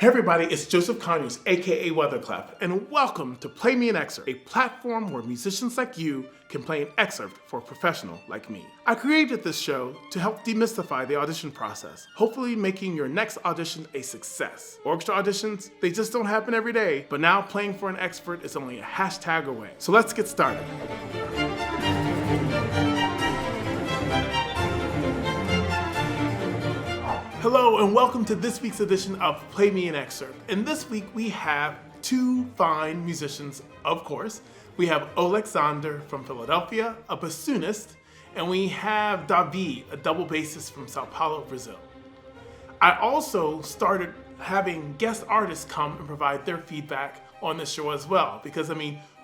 Hey everybody, it's Joseph Conyers, aka Weatherclap, and welcome to Play Me an Excerpt, a platform where musicians like you can play an excerpt for a professional like me. I created this show to help demystify the audition process, hopefully making your next audition a success. Orchestra auditions, they just don't happen every day, but now playing for an expert is only a hashtag away. So let's get started. Hello and welcome to this week's edition of Play Me an Excerpt. And this week we have two fine musicians, of course. We have Oleksandr from Philadelphia, a bassoonist, and we have David, a double bassist from Sao Paulo, Brazil. I also started having guest artists come and provide their feedback on the show as well, because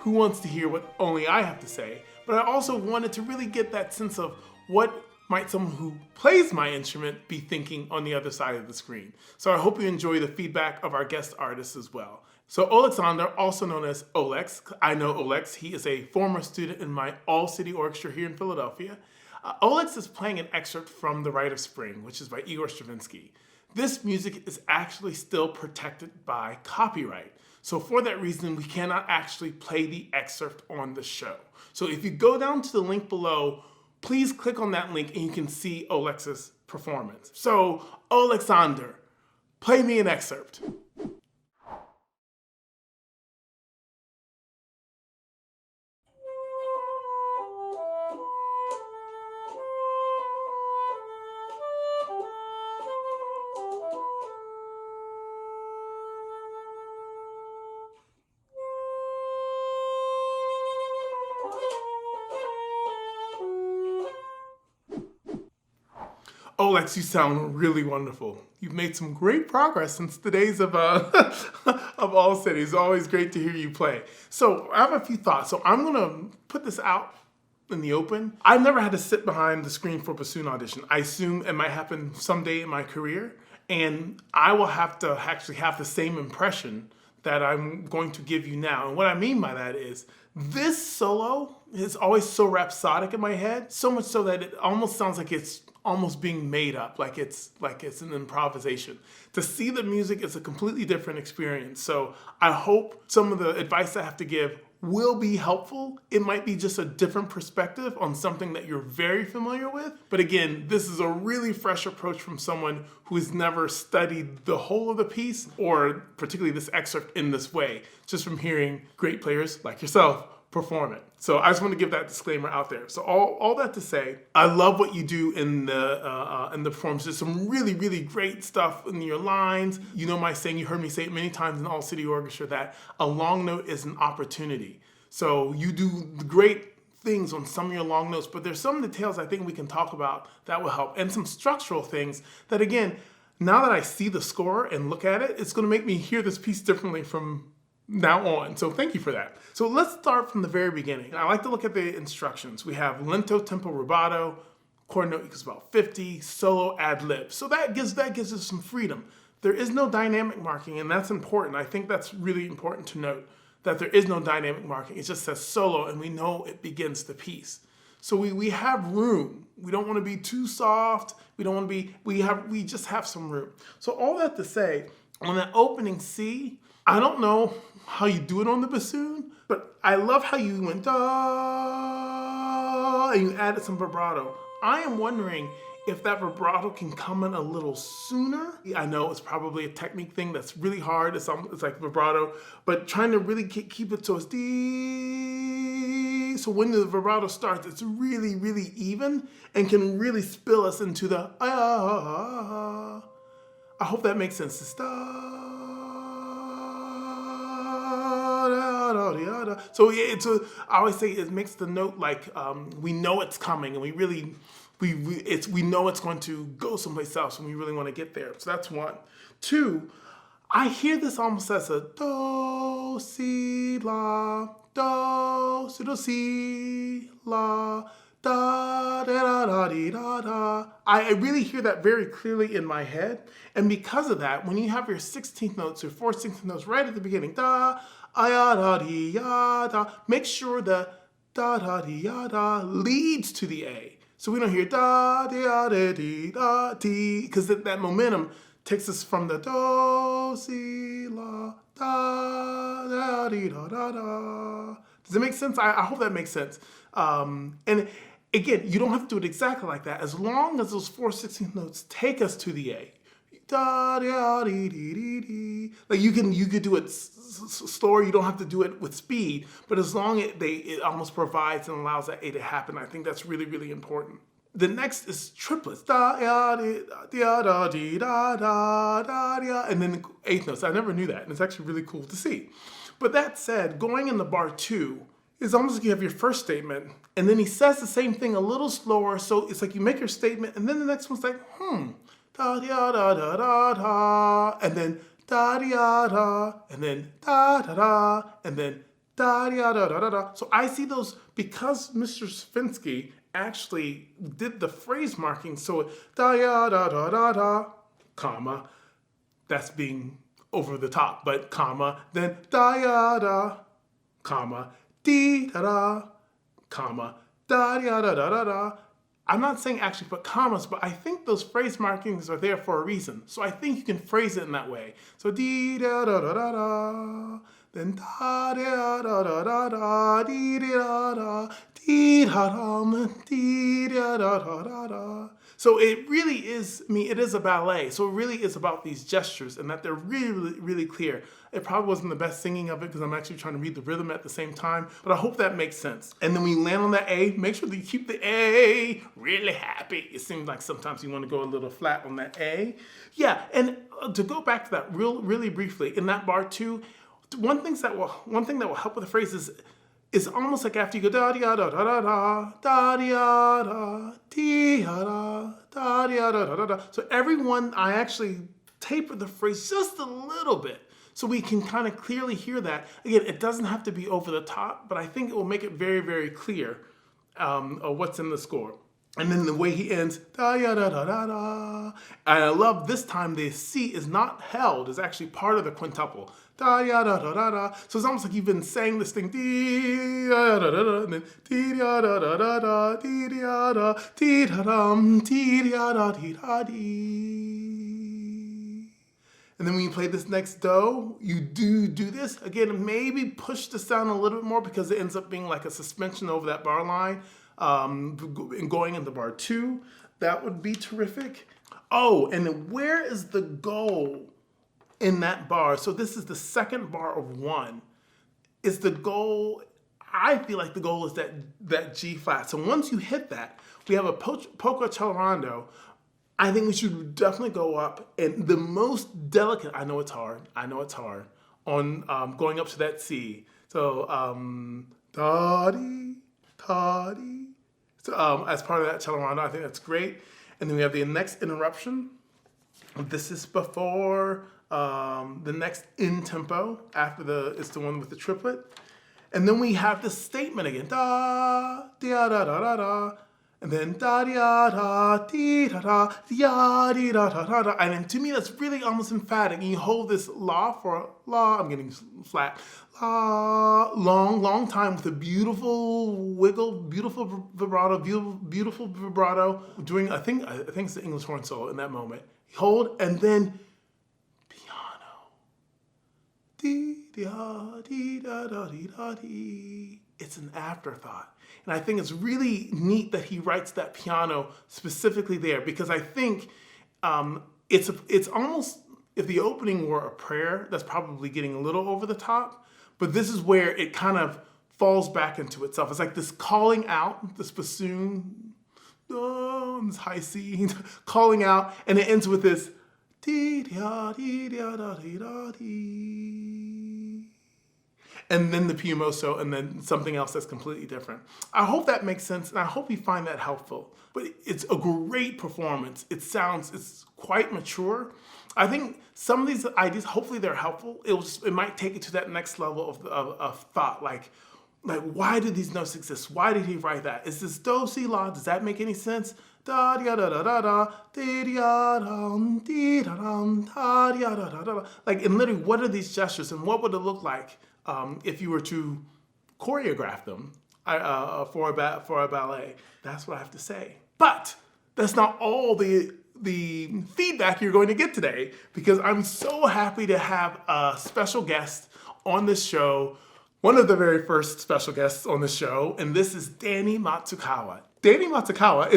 who wants to hear what only I have to say? But I also wanted to really get that sense of what might someone who plays my instrument be thinking on the other side of the screen. So I hope you enjoy the feedback of our guest artists as well. So Oleksandr, also known as Olex, I know Olex, he is a former student in my all-city orchestra here in Philadelphia. Olex is playing an excerpt from the Rite of Spring, which is by Igor Stravinsky. This music is actually still protected by copyright. So for that reason, we cannot actually play the excerpt on the show. So if you go down to the link below, please click on that link and you can see Olex's performance. So, Oleksandr, play me an excerpt. Olex, you sound really wonderful. You've made some great progress since the days of of All City. It's always great to hear you play. So I have a few thoughts. So I'm gonna put this out in the open. I've never had to sit behind the screen for a bassoon audition. I assume it might happen someday in my career, and I will have to actually have the same impression that I'm going to give you now. And what I mean by that is, this solo is always so rhapsodic in my head, so much so that it almost sounds like it's almost being made up, like it's an improvisation. To see the music is a completely different experience. So I hope some of the advice I have to give will be helpful. It might be just a different perspective on something that you're very familiar with. But again, this is a really fresh approach from someone who has never studied the whole of the piece, or particularly this excerpt in this way, just from hearing great players like yourself perform it. So I just want to give that disclaimer out there. So all that to say, I love what you do in the performance. There's some really, really great stuff in your lines. You know my saying, you heard me say it many times in All City Orchestra, that a long note is an opportunity. So you do great things on some of your long notes, but there's some details I think we can talk about that will help, and some structural things that, again, now that I see the score and look at it, it's going to make me hear this piece differently from now on. So thank you for that. So let's start from the very beginning. I like to look at the instructions. We have lento, tempo, rubato, chord note equals about 50, solo, ad lib. So that gives us some freedom. There is no dynamic marking, and that's important. I think that's really important to note, that there is no dynamic marking. It just says solo, and we know it begins the piece. So we have room. We don't want to be too soft. We don't want to be, we just have some room. So all that to say, on that opening C, I don't know how you do it on the bassoon, but I love how you went da and you added some vibrato. I am wondering if that vibrato can come in a little sooner. I know it's probably a technique thing that's really hard. It's like vibrato, but trying to really keep it so it's dee. So when the vibrato starts, it's really, really even and can really spill us into the I hope that makes sense. It's so I always say it makes the note like we know it's coming, and we know it's going to go someplace else, and we really want to get there. So that's one. Two, I hear this almost as a do si la, do si la, da da da da da da. I really hear that very clearly in my head, and because of that, when you have your 16th notes or 14th notes right at the beginning, da da dee ya da, make sure the da da dee ya da leads to the A. So we don't hear da dee da dee da dee, because that momentum takes us from the do si da-di-da-da-da. Does it make sense? I hope that makes sense. And again, you don't have to do it exactly like that, as long as those 4/16 notes take us to the A. Da da dee dee dee dee. Like you could do it slower. You don't have to do it with speed, but as long as it almost provides and allows that A to happen, I think that's really, really important. The next is triplets. Da da da da dee da da da da, and then the eighth notes. I never knew that, and it's actually really cool to see. But that said, going in the bar 2 is almost like you have your first statement, and then he says the same thing a little slower. So it's like you make your statement, and then the next one's like da da da da da da, and then da da da, and then da da da, and then da da da da da. So I see those because Mr. Stravinsky actually did the phrase marking. So da da da da da da, comma, that's being over the top, but comma, then da da da, comma, dee da da, comma, da da da da da da. I'm not saying actually put commas, but I think those phrase markings are there for a reason. So I think you can phrase it in that way. So dee da da da da da, then da da da da da da, dee da da, dee da da, dee da da da da da. So it really is, it is a ballet. So it really is about these gestures and that they're really, really, really clear. It probably wasn't the best singing of it because I'm actually trying to read the rhythm at the same time, but I hope that makes sense. And then when you land on that A, make sure that you keep the A really happy. It seems like sometimes you want to go a little flat on that A. Yeah, and to go back to that really briefly, in that bar 2, one thing that will help with the phrase is almost like after you go da da da da da da da da da da da da da da. So everyone, I actually taper the phrase just a little bit so we can kind of clearly hear that. Again, it doesn't have to be over the top, but I think it will make it very, very clear what's in the score. And then the way he ends, da da da da da da. And I love this time the C is not held; it's actually part of the quintuple. Da da da da da da. So it's almost like you've been saying this thing, dee da da da da, and then dee da da da da da, dee da da, dee da dum, dee da da dee da dee. And then when you play this next do, you do this again. Maybe push the sound a little bit more because it ends up being like a suspension over that bar line. And going into bar 2, that would be terrific. Oh, and where is the goal in that bar? So this is the second bar of 1. Is the goal, I feel like the goal is that G flat. So once you hit that, we have a polka accelerando. I think we should definitely go up, and the most delicate, I know it's hard, on going up to that C. So, da-dee, da-dee. So, as part of that accelerando, I think that's great. And then we have the next interruption. This is before the next in tempo, it's the one with the triplet. And then we have the statement again, da, da, da, da, da, da. And then da da da dee da da da dee da da da da, and then to me that's really almost emphatic. And you hold this la for la. I'm getting flat. La, long time with a beautiful wiggle, beautiful vibrato, beautiful vibrato. Doing I think it's the English horn solo in that moment. You hold and then piano. Dee da dee da da dee da dee. It's an afterthought. And I think it's really neat that he writes that piano specifically there because I think it's almost, if the opening were a prayer, that's probably getting a little over the top, but this is where it kind of falls back into itself. It's like this calling out, this bassoon, this high C, calling out, and it ends with this dee da dee da da dee da dee. And then the piumoso, and then something else that's completely different. I hope that makes sense, and I hope you find that helpful. But it's a great performance. It's quite mature. I think some of these ideas, hopefully they're helpful. It might take it to that next level of thought, like why do these notes exist? Why did he write that? Is this do, si, la? Does that make any sense? Da da da da da da, dee da dum, dee da dum, da da da da da. Like, and literally, what are these gestures, and what would it look like if you were to choreograph them for a ballet? That's what I have to say. But that's not all the the feedback you're going to get today, because I'm so happy to have a special guest on this show, one of the very first special guests on the show, and this is Danny Matsukawa. Danny Matsukawa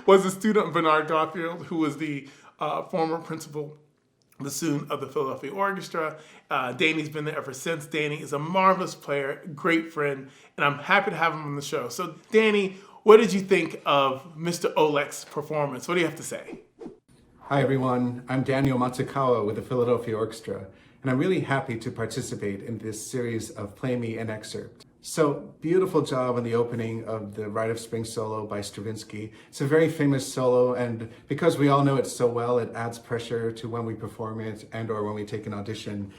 was a student of Bernard Garfield, who was the former principal bassoon of the Philadelphia Orchestra. Danny's been there ever since. Danny is a marvelous player, great friend, and I'm happy to have him on the show. So Danny, what did you think of Mr. Olek's performance? What do you have to say? Hi everyone, I'm Daniel Matsukawa with the Philadelphia Orchestra, and I'm really happy to participate in this series of Play Me an Excerpt. So, beautiful job on the opening of the Rite of Spring solo by Stravinsky. It's a very famous solo, and because we all know it so well, it adds pressure to when we perform it and or when we take an audition.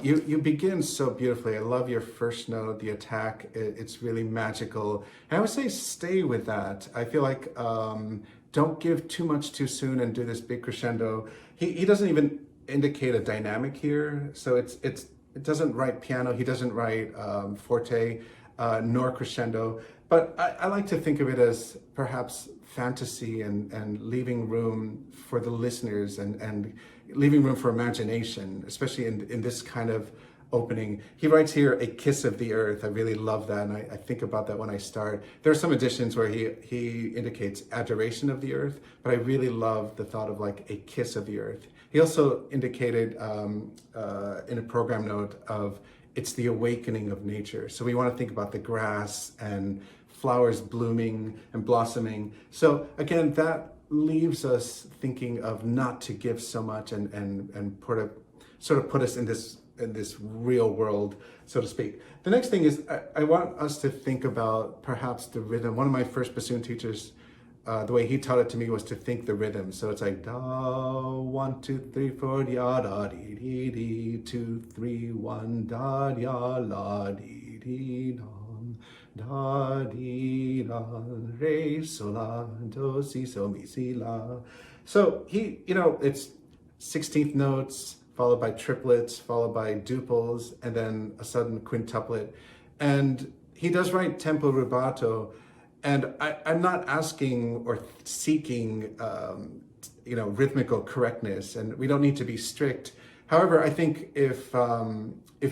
You begin so beautifully. I love your first note, the attack. It's really magical. And I would say stay with that. I feel like don't give too much too soon and do this big crescendo. He doesn't even indicate a dynamic here, so it doesn't write piano, he doesn't write forte, nor crescendo, but I like to think of it as perhaps fantasy and leaving room for the listeners and leaving room for imagination, especially in this kind of opening. He writes here, a kiss of the earth. I really love that, and I think about that when I start. There are some editions where he indicates adoration of the earth, but I really love the thought of like a kiss of the earth. He also indicated in a program note of it's the awakening of nature. So we want to think about the grass and flowers blooming and blossoming. So again, that leaves us thinking of not to give so much and sort of put us in this real world, so to speak. The next thing is I want us to think about perhaps the rhythm. One of my first bassoon teachers, the way he taught it to me was to think the rhythm. So it's like da 1 2 3 4 da da dee dee dee 2 3 1 da ya la dee dee dum da dee da re so la do si so mi si la. So it's 16th notes followed by triplets, followed by duples, and then a sudden quintuplet. And he does write tempo rubato. And I'm not asking or seeking, rhythmical correctness, and we don't need to be strict. However, I think if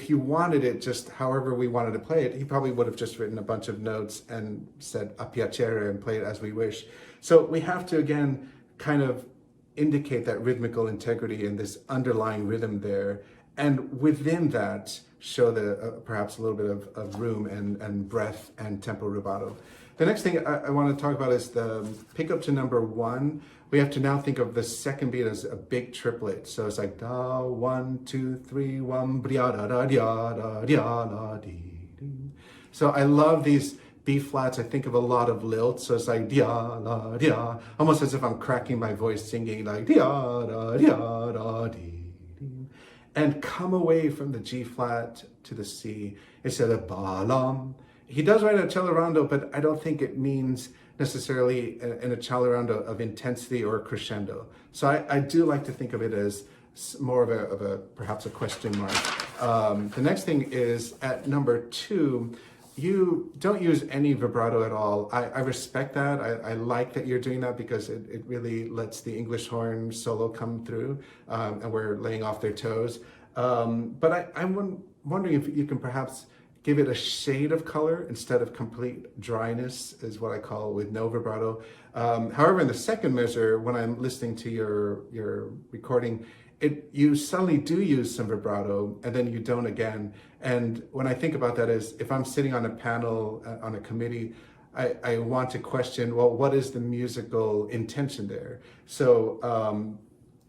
he wanted it just however we wanted to play it, he probably would have just written a bunch of notes and said a piacere and play it as we wish. So we have to, again, kind of indicate that rhythmical integrity and this underlying rhythm there. And within that, show the perhaps a little bit of room and breath and tempo rubato. The next thing I want to talk about is the pickup to number 1. We have to now think of the second beat as a big triplet. So it's like da 1 2 3 1 bria da da dia da dia da dee dee. So I love these B flats. I think of a lot of lilt. So it's like dia la dia, almost as if I'm cracking my voice singing like dia da dee dee. And come away from the G flat to the C instead of ba lam. He does write a cello rondo, but I don't think it means necessarily in a cello rondo of intensity or crescendo. So I do like to think of it as more of a perhaps a question mark. The next thing is at number 2, you don't use any vibrato at all. I respect that. I like that you're doing that because it really lets the English horn solo come through, and we're laying off their toes. But I'm wondering if you can perhaps give it a shade of color instead of complete dryness, is what I call with no vibrato. However, in the second measure, when I'm listening to your recording, you suddenly do use some vibrato and then you don't again. And when I think about that is, if I'm sitting on a panel, on a committee, I want to question, well, what is the musical intention there? So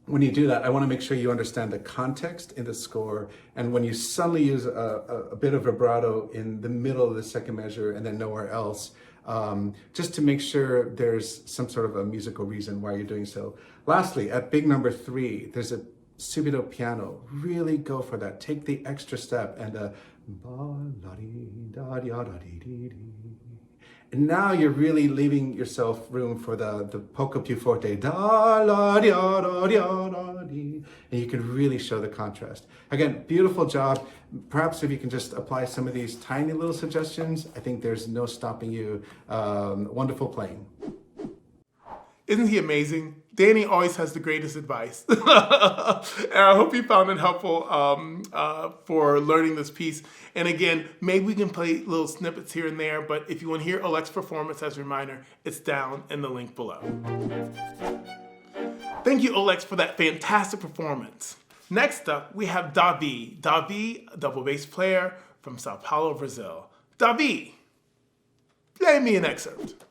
when you do that, I want to make sure you understand the context in the score. And when you suddenly use a bit of vibrato in the middle of the second measure and then nowhere else, just to make sure there's some sort of a musical reason why you're doing so. Lastly, at big number 3, there's a subito piano. Really go for that. Take the extra step and and now you're really leaving yourself room for the poco più forte da la dia da dia da di, and you can really show the contrast. Again, beautiful job. Perhaps if you can just apply some of these tiny little suggestions, I think there's no stopping you. Wonderful playing. Isn't he amazing? Danny always has the greatest advice. And I hope you found it helpful for learning this piece. And again, maybe we can play little snippets here and there, but if you want to hear Olek's performance as a reminder, it's down in the link below. Thank you, Olex, for that fantastic performance. Next up, we have Davi. Davi, a double bass player from Sao Paulo, Brazil. Davi, play me an excerpt.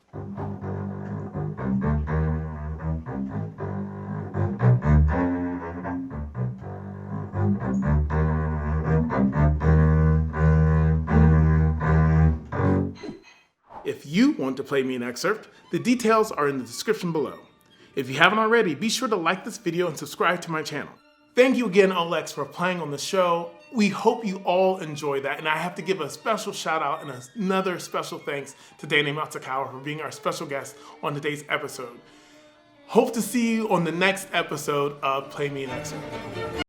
If you want to play me an excerpt, the details are in the description below. If you haven't already, be sure to like this video and subscribe to my channel. Thank you again, Olex, for playing on the show. We hope you all enjoy that, and I have to give a special shout out and another special thanks to Danny Matsukawa for being our special guest on today's episode. Hope to see you on the next episode of Play Me an Excerpt.